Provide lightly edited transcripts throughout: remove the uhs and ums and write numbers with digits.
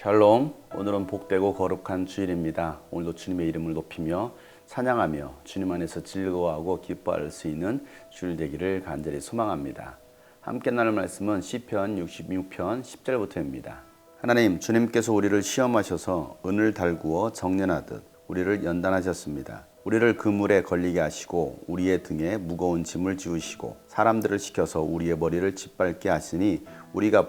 샬롬. 오늘은 복되고 거룩한 주일입니다. 오늘도 주님의 이름을 높이며 찬양하며 주님 안에서 즐거워하고 기뻐할 수 있는 주일 되기를 간절히 소망합니다. 함께 나눌 말씀은 시편 66편 10절부터입니다. 하나님, 주님께서 우리를 시험하셔서 은을 달구어 정련하듯 우리를 연단하셨습니다. 우리를 그물에 걸리게 하시고 우리의 등에 무거운 짐을 지우시고 사람들을 시켜서 우리의 머리를 짓밟게 하시니 우리가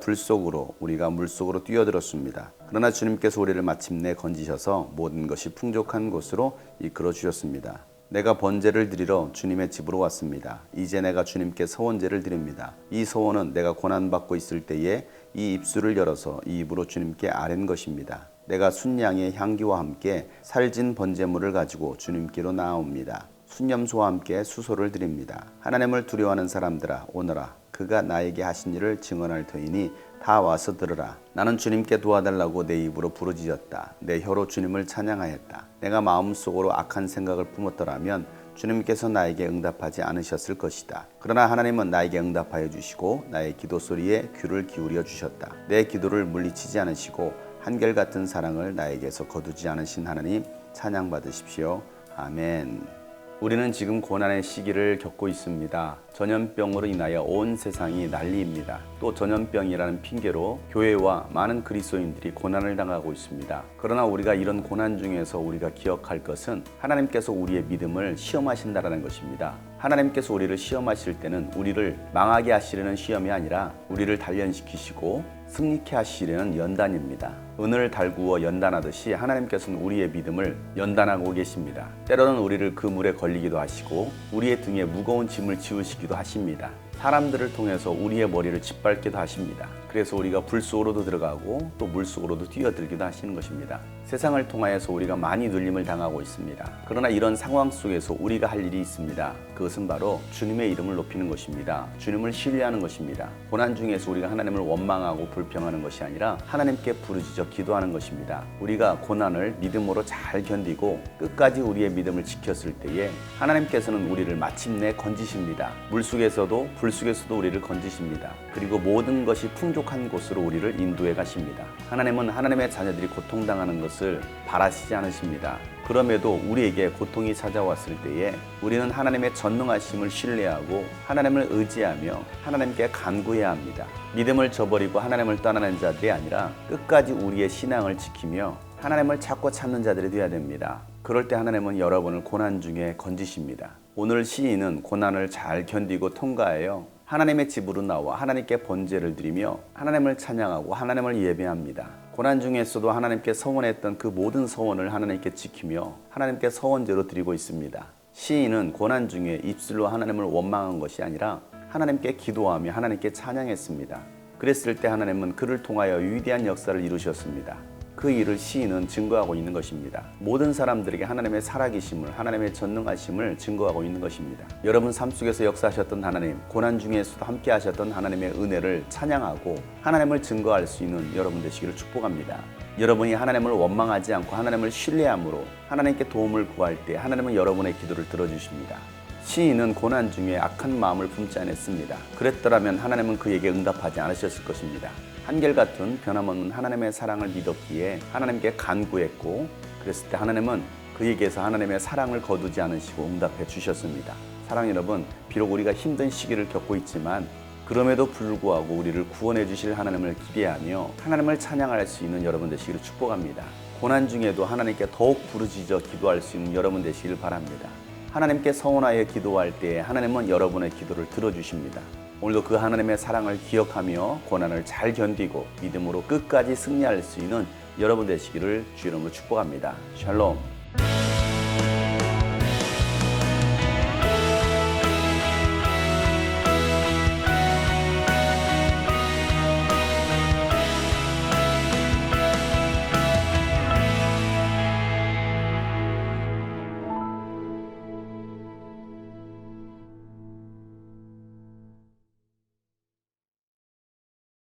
우리가 물속으로 뛰어들었습니다. 그러나 주님께서 우리를 마침내 건지셔서 모든 것이 풍족한 곳으로 이끌어 주셨습니다. 내가 번제를 드리러 주님의 집으로 왔습니다. 이제 내가 주님께 서원제를 드립니다. 이 서원은 내가 고난받고 있을 때에 이 입술을 열어서 이 입으로 주님께 아랜 것입니다. 내가 순양의 향기와 함께 살진 번제물을 가지고 주님께로 나아옵니다. 순염소와 함께 수소를 드립니다. 하나님을 두려워하는 사람들아, 오너라. 그가 나에게 하신 일을 증언할 터이니 다 와서 들으라. 나는 주님께 도와달라고 내 입으로 부르짖었다. 내 혀로 주님을 찬양하였다. 내가 마음속으로 악한 생각을 품었더라면 주님께서 나에게 응답하지 않으셨을 것이다. 그러나 하나님은 나에게 응답하여 주시고 나의 기도 소리에 귀를 기울여 주셨다. 내 기도를 물리치지 않으시고 한결같은 사랑을 나에게서 거두지 않으신 하나님, 찬양받으십시오. 아멘. 우리는 지금 고난의 시기를 겪고 있습니다. 전염병으로 인하여 온 세상이 난리입니다. 또 전염병이라는 핑계로 교회와 많은 그리스도인들이 고난을 당하고 있습니다. 그러나 우리가 이런 고난 중에서 우리가 기억할 것은 하나님께서 우리의 믿음을 시험하신다는 것입니다. 하나님께서 우리를 시험하실 때는 우리를 망하게 하시려는 시험이 아니라 우리를 단련시키시고 승리케 하시려는 연단입니다. 은을 달구어 연단하듯이 하나님께서는 우리의 믿음을 연단하고 계십니다. 때로는 우리를 그물에 걸리기도 하시고 우리의 등에 무거운 짐을 지우시기도 하십니다. 사람들을 통해서 우리의 머리를 짓밟기도 하십니다. 그래서 우리가 불 속으로도 들어가고 또 물 속으로도 뛰어들기도 하시는 것입니다. 세상을 통하여서 우리가 많이 눌림을 당하고 있습니다. 그러나 이런 상황 속에서 우리가 할 일이 있습니다. 그것은 바로 주님의 이름을 높이는 것입니다. 주님을 신뢰하는 것입니다. 고난 중에서 우리가 하나님을 원망하고 불평하는 것이 아니라 하나님께 부르짖어 기도하는 것입니다. 우리가 고난을 믿음으로 잘 견디고 끝까지 우리의 믿음을 지켰을 때에 하나님께서는 우리를 마침내 건지십니다. 물속에서도 불 속에서도 우리를 건지십니다. 그리고 모든 것이 풍족한 곳으로 우리를 인도해 가십니다. 하나님은 하나님의 자녀들이 고통당하는 것을 바라시지 않으십니다. 그럼에도 우리에게 고통이 찾아왔을 때에 우리는 하나님의 전능하심을 신뢰하고 하나님을 의지하며 하나님께 간구해야 합니다. 믿음을 저버리고 하나님을 떠나는 자들이 아니라 끝까지 우리의 신앙을 지키며 하나님을 찾고 찾는 자들이 되어야 됩니다. 그럴 때 하나님은 여러분을 고난 중에 건지십니다. 오늘 시인은 고난을 잘 견디고 통과하여 하나님의 집으로 나와 하나님께 번제를 드리며 하나님을 찬양하고 하나님을 예배합니다. 고난 중에서도 하나님께 서원했던 그 모든 서원을 하나님께 지키며 하나님께 서원제로 드리고 있습니다. 시인은 고난 중에 입술로 하나님을 원망한 것이 아니라 하나님께 기도하며 하나님께 찬양했습니다. 그랬을 때 하나님은 그를 통하여 위대한 역사를 이루셨습니다. 그 일을 시인은 증거하고 있는 것입니다. 모든 사람들에게 하나님의 살아계심을, 하나님의 전능하심을 증거하고 있는 것입니다. 여러분 삶 속에서 역사하셨던 하나님, 고난 중에서도 함께 하셨던 하나님의 은혜를 찬양하고 하나님을 증거할 수 있는 여러분 되시기를 축복합니다. 여러분이 하나님을 원망하지 않고 하나님을 신뢰함으로 하나님께 도움을 구할 때 하나님은 여러분의 기도를 들어주십니다. 시인은 고난 중에 악한 마음을 품지 않았습니다. 그랬더라면 하나님은 그에게 응답하지 않으셨을 것입니다. 한결같은 변함없는 하나님의 사랑을 믿었기에 하나님께 간구했고 그랬을 때 하나님은 그에게서 하나님의 사랑을 거두지 않으시고 응답해 주셨습니다. 사랑 여러분, 비록 우리가 힘든 시기를 겪고 있지만 그럼에도 불구하고 우리를 구원해 주실 하나님을 기대하며 하나님을 찬양할 수 있는 여러분 되시기를 축복합니다. 고난 중에도 하나님께 더욱 부르짖어 기도할 수 있는 여러분 되시기를 바랍니다. 하나님께 서원하여 기도할 때 하나님은 여러분의 기도를 들어주십니다. 오늘도 그 하나님의 사랑을 기억하며 고난을 잘 견디고 믿음으로 끝까지 승리할 수 있는 여러분 되시기를 주 이름으로 축복합니다. 샬롬.